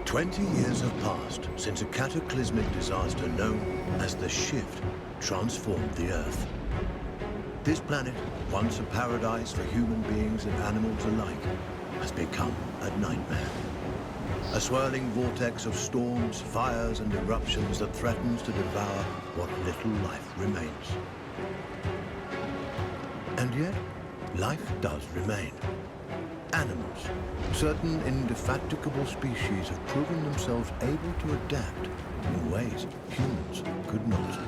20 years have passed since a cataclysmic disaster known as the Shift transformed the Earth. This planet, once a paradise for human beings and animals alike, has become a nightmare. A swirling vortex of storms, fires, and eruptions that threatens to devour what little life remains. And yet, life does remain. Animals, certain indefatigable species have proven themselves able to adapt in ways humans could not.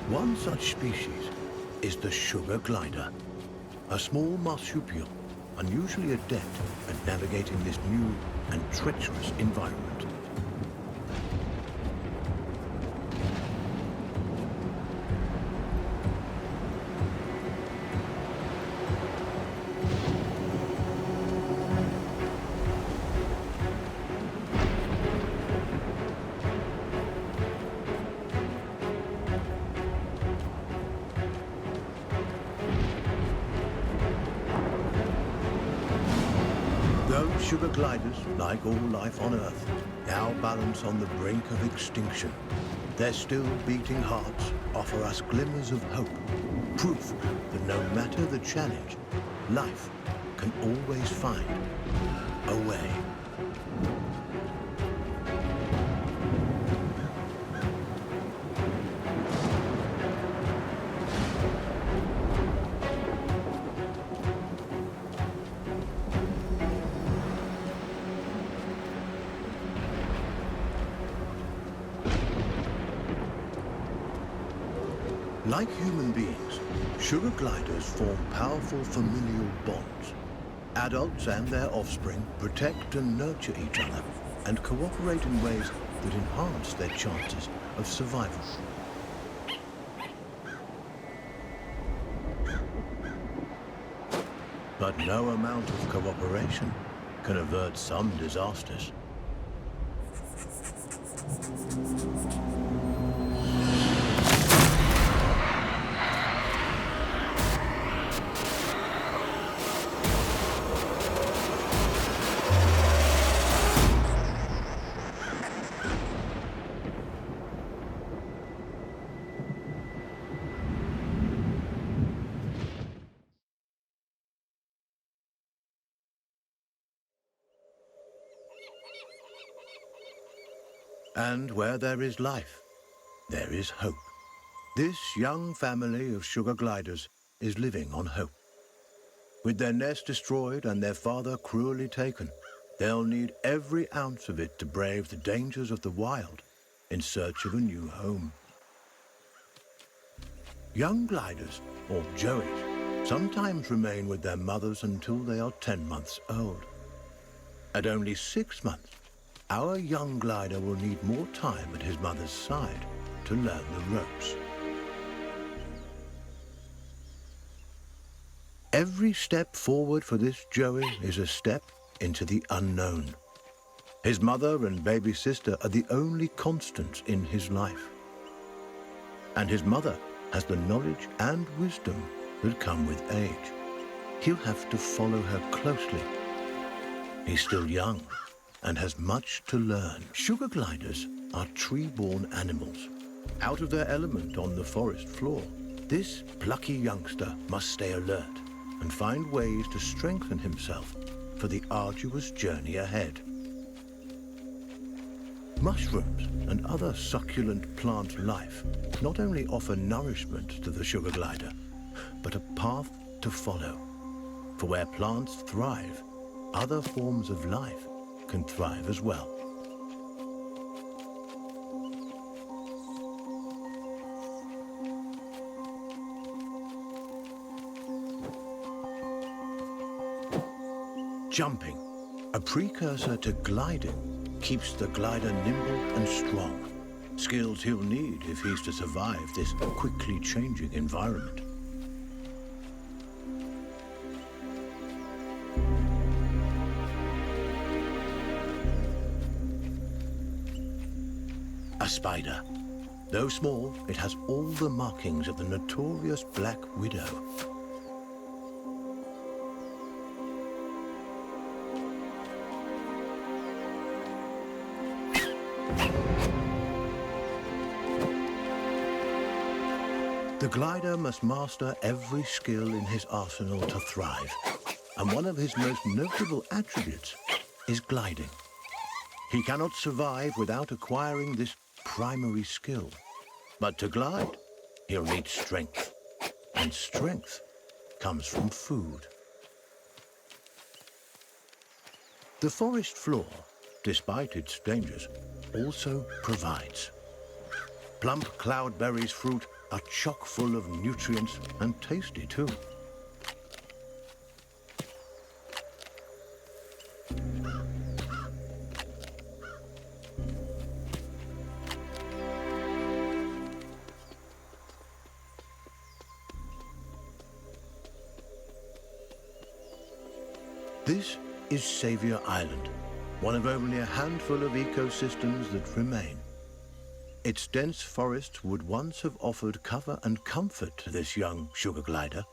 One such species is the sugar glider, a small marsupial unusually adept at navigating this new and treacherous environment. Those sugar gliders, like all life on Earth, now balance on the brink of extinction. Their still beating hearts offer us glimmers of hope, proof that no matter the challenge, life can always find a way. Like human beings, sugar gliders form powerful familial bonds. Adults and their offspring protect and nurture each other and cooperate in ways that enhance their chances of survival. But no amount of cooperation can avert some disasters. And where there is life, there is hope. This young family of sugar gliders is living on hope. With their nest destroyed and their father cruelly taken, they'll need every ounce of it to brave the dangers of the wild in search of a new home. Young gliders, or joeys, sometimes remain with their mothers until they are 10 months old. At only 6 months, our young glider will need more time at his mother's side to learn the ropes. Every step forward for this joey is a step into the unknown. His mother and baby sister are the only constants in his life. And his mother has the knowledge and wisdom that come with age. He'll have to follow her closely. He's still young and has much to learn. Sugar gliders are tree-born animals. Out of their element on the forest floor, this plucky youngster must stay alert and find ways to strengthen himself for the arduous journey ahead. Mushrooms and other succulent plant life not only offer nourishment to the sugar glider, but a path to follow. For where plants thrive, other forms of life can thrive as well. Jumping, a precursor to gliding, keeps the glider nimble and strong. skills he'll need if he's to survive this quickly changing environment. A spider. Though small, it has all the markings of the notorious Black Widow. The glider must master every skill in his arsenal to thrive, and one of his most notable attributes is gliding. He cannot survive without acquiring this primary skill. But to glide, he'll need strength, and strength comes from food. The forest floor, despite its dangers, also provides. Plump cloudberries fruit are chock full of nutrients and tasty too. This is Saviour Island, one of only a handful of ecosystems that remain. Its dense forests would once have offered cover and comfort to this young sugar glider,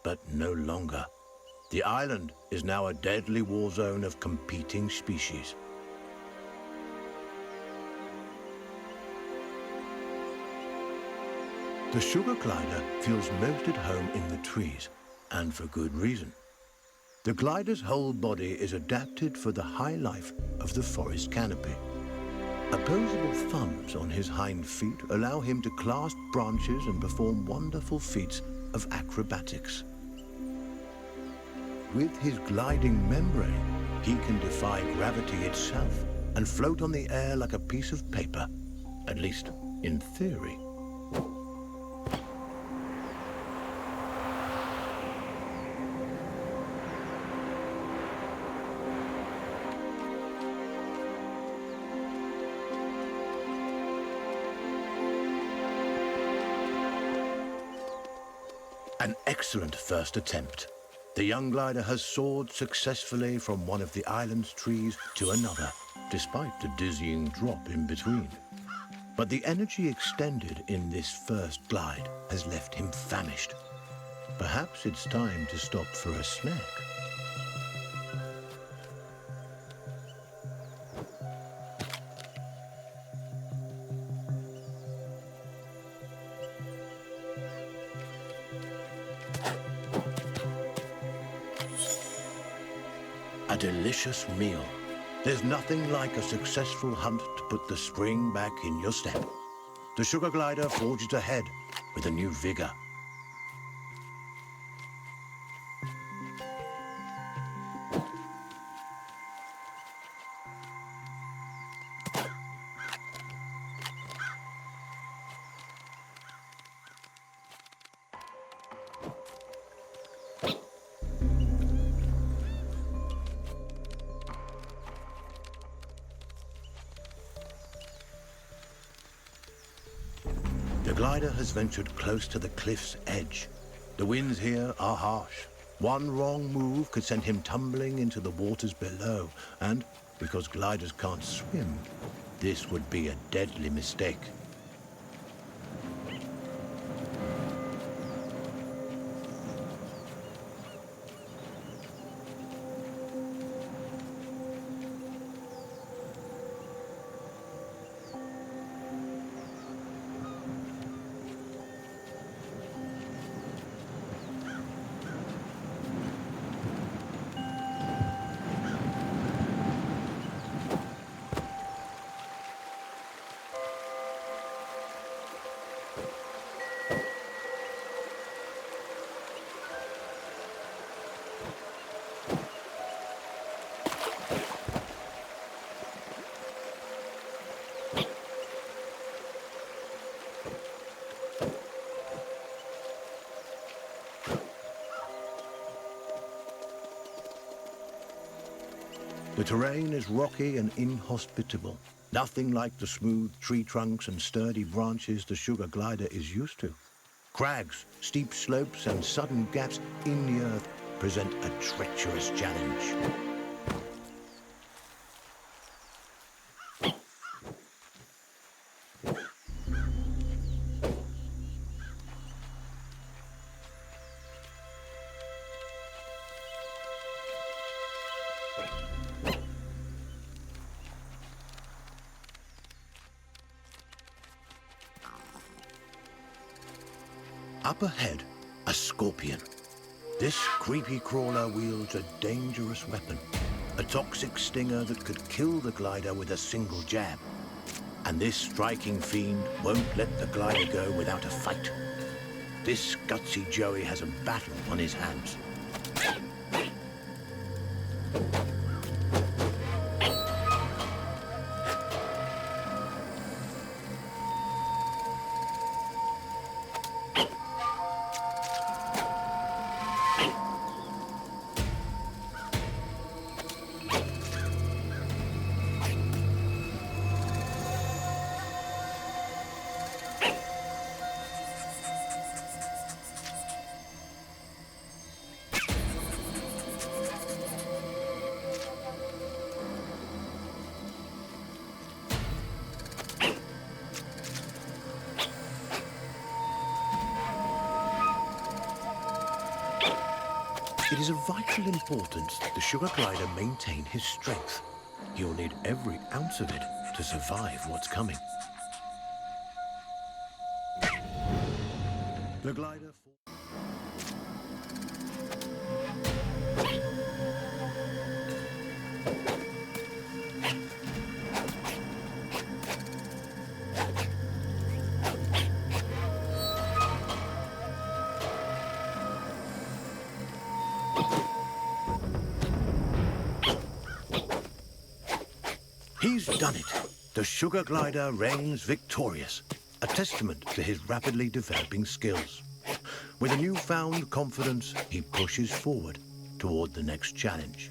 but no longer. The island is now a deadly war zone of competing species. The sugar glider feels most at home in the trees, and for good reason. The glider's whole body is adapted for the high life of the forest canopy. Opposable thumbs on his hind feet allow him to clasp branches and perform wonderful feats of acrobatics. With his gliding membrane, he can defy gravity itself and float on the air like a piece of paper, at least in theory. An excellent first attempt. The young glider has soared successfully from one of the island's trees to another, despite the dizzying drop in between. But the energy expended in this first glide has left him famished. Perhaps it's time to stop for a snack. A delicious meal. There's nothing like a successful hunt to put the spring back in your step. The sugar glider forges ahead with a new vigor. The glider has ventured close to the cliff's edge. The winds here are harsh. One wrong move could send him tumbling into the waters below, and because gliders can't swim, this would be a deadly mistake. The terrain is rocky and inhospitable. Nothing like the smooth tree trunks and sturdy branches the sugar glider is used to. Crags, steep slopes, and sudden gaps in the earth present a treacherous challenge. Up ahead, a scorpion. This creepy crawler wields a dangerous weapon, a toxic stinger that could kill the glider with a single jab. And this striking fiend won't let the glider go without a fight. This gutsy Joey has a battle on his hands. It is of vital importance that the sugar glider maintain his strength. He will need every ounce of it to survive what's coming. The glider... He's done it. The sugar glider reigns victorious, a testament to his rapidly developing skills. With a newfound confidence, he pushes forward toward the next challenge.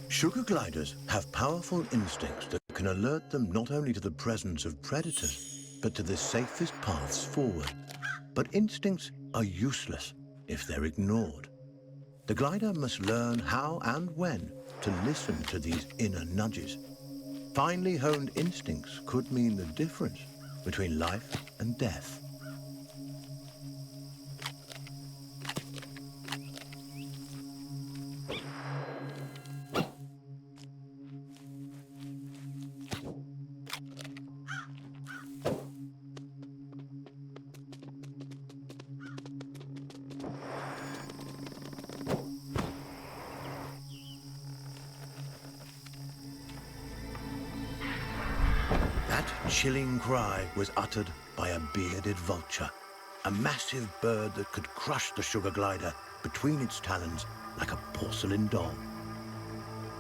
Sugar gliders have powerful instincts that can alert them not only to the presence of predators, but to the safest paths forward. But instincts are useless if they're ignored. The glider must learn how and when to listen to these inner nudges. Finely honed instincts could mean the difference between life and death. Chilling cry was uttered by a bearded vulture, a massive bird that could crush the sugar glider between its talons like a porcelain doll.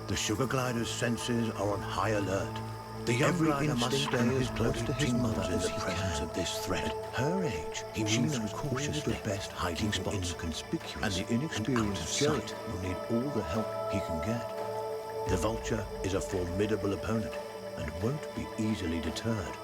The sugar glider's senses are on high alert. The young glider must stay as close to his mother in the presence of this threat. At her age, he moves cautiously, the best hiding spots, inconspicuous, and the inexperienced Joey will need all the help he can get. The vulture is a formidable opponent and won't be easily deterred.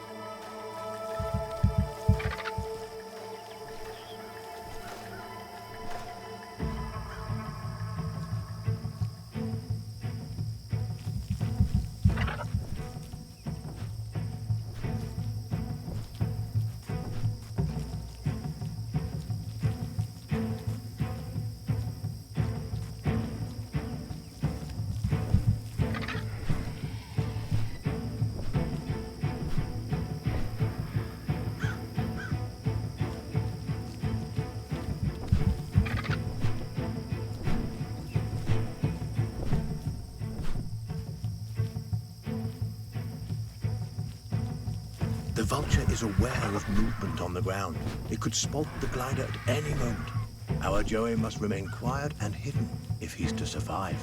The vulture is aware of movement on the ground. It could spot the glider at any moment. Our Joey must remain quiet and hidden if he's to survive.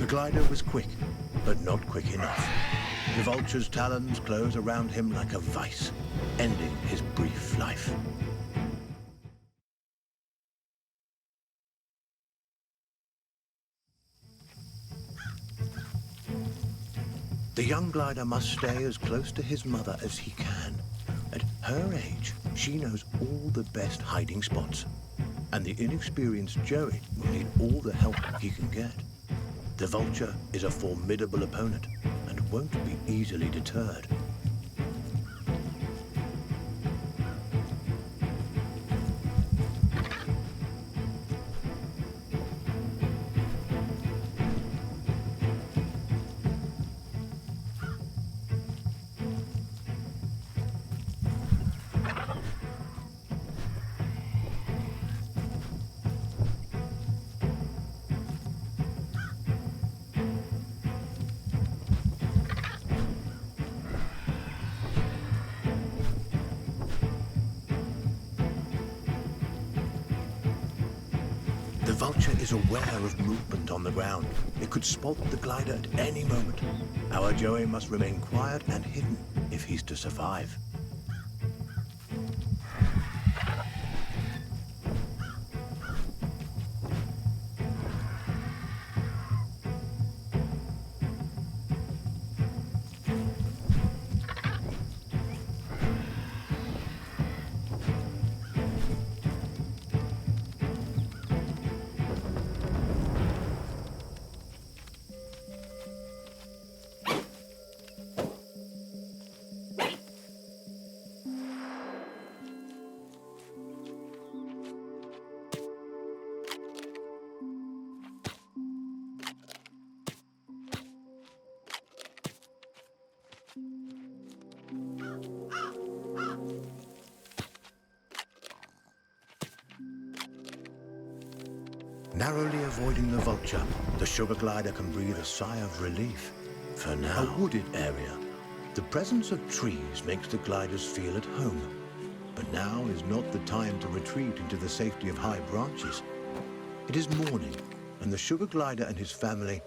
The glider was quick, but not quick enough. The vulture's talons close around him like a vice, ending his brief life. The young glider must stay as close to his mother as he can. At her age, she knows all the best hiding spots, and the inexperienced Joey will need all the help he can get. The vulture is a formidable opponent and won't be easily deterred. The vulture is aware of movement on the ground. It could spot the glider at any moment. Our Joey must remain quiet and hidden if he's to survive. Narrowly avoiding the vulture, the sugar glider can breathe a sigh of relief. For now, a wooded area. The presence of trees makes the gliders feel at home. But now is not the time to retreat into the safety of high branches. It is morning, and the sugar glider and his family